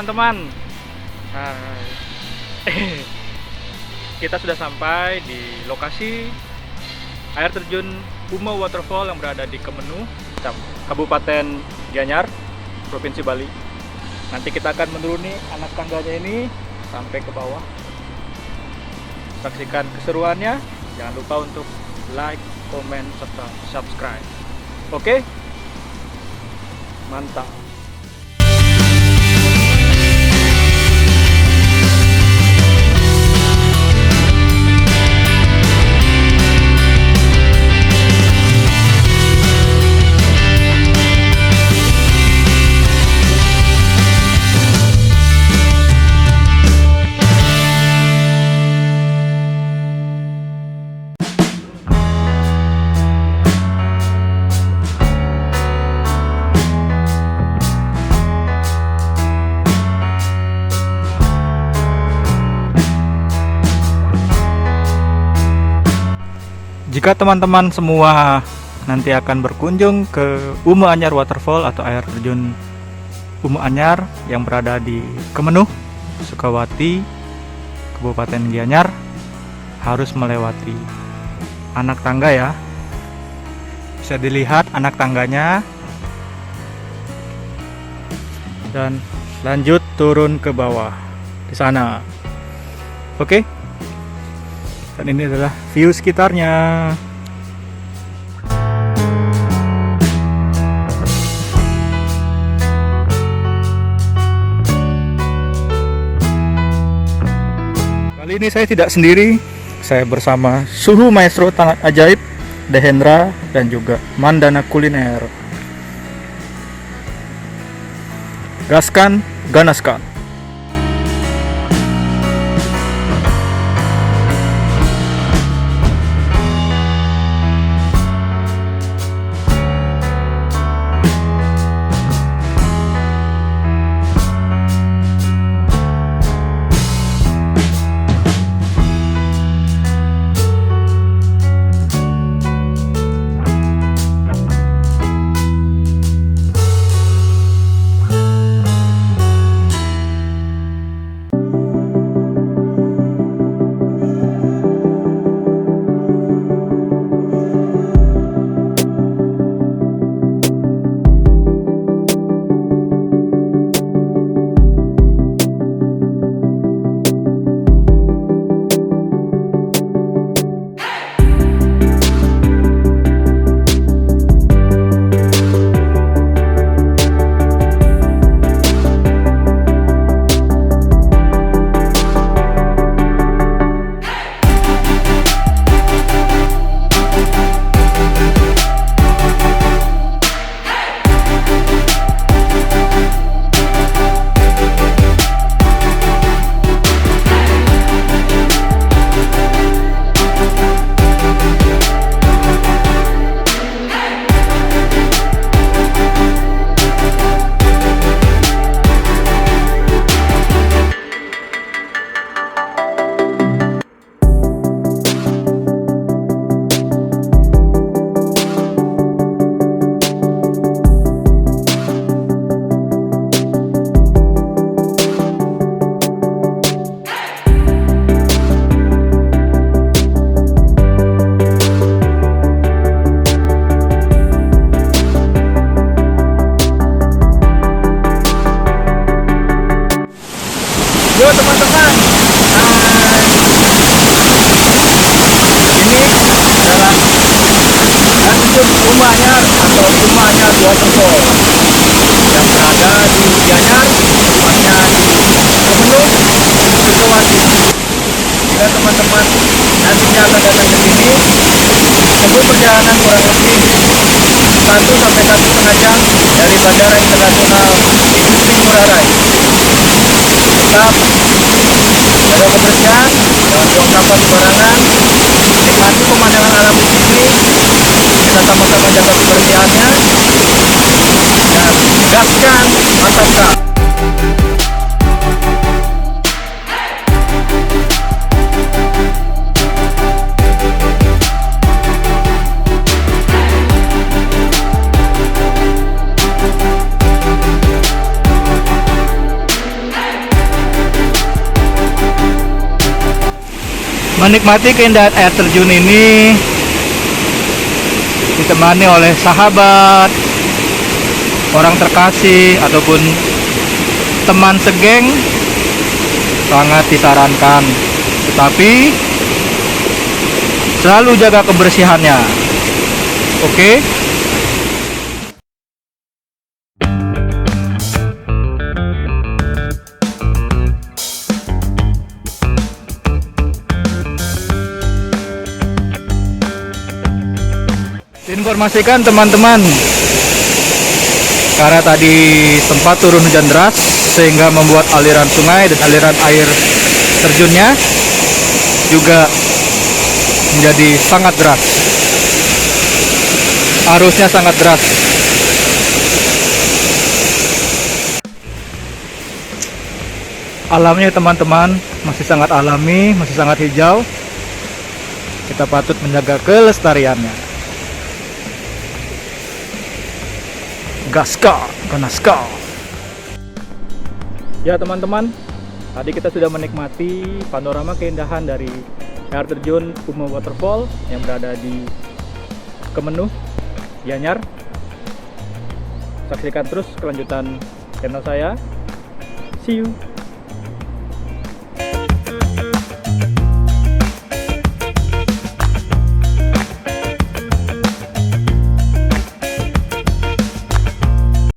teman-teman. Hai. Kita sudah sampai di lokasi air terjun Uma Waterfall yang berada di Kemenuh, Kabupaten Gianyar, Provinsi Bali. Nanti kita akan menuruni anak tangganya ini sampai ke bawah. Saksikan keseruannya. Jangan lupa untuk like, komen, serta subscribe. Oke? Mantap. Jika teman-teman semua nanti akan berkunjung ke Uma Anyar Waterfall atau air terjun Uma Anyar yang berada di Kemenuh, Sukawati, Kabupaten Gianyar, harus melewati anak tangga ya. Bisa dilihat anak tangganya. Dan lanjut turun ke bawah di sana. Oke? Dan ini adalah view sekitarnya. Kali ini saya tidak sendiri. Saya bersama Suhu Maestro Tangan Ajaib, Dehendra, dan juga Mandana Kuliner. Gaskan, ganaskan. Yo teman-teman, ini adalah air terjun Uma Anyar atau Uma Anyar Waterfall yang berada di Gianyar, tepatnya di Kemenuh, Sukawati. Jika teman-teman nantinya akan datang ke sini, tempuh perjalanan kurang lebih 1-1,5 jam dari Bandara Internasional Igusti Ngurah Rai. Tetap jaga kebersihan, jangan buang sampah sembarangan, nikmati pemandangan alam di sini, kita sama-sama jaga kebersihannya, dan gaskan, mantapkan. Menikmati keindahan air terjun ini ditemani oleh sahabat, orang terkasih, ataupun teman segeng sangat disarankan. Tetapi selalu jaga kebersihannya. Oke? Informasikan teman-teman, karena tadi sempat turun hujan deras sehingga membuat aliran sungai dan aliran air terjunnya juga menjadi sangat deras. Arusnya sangat deras. Alamnya teman-teman masih sangat alami, masih sangat hijau. Kita patut menjaga kelestariannya. Gaska, Ganaska. Ya teman-teman, tadi kita sudah menikmati panorama keindahan dari air terjun Uma Waterfall yang berada di Kemenuh, Gianyar. Saksikan terus kelanjutan channel saya. See you.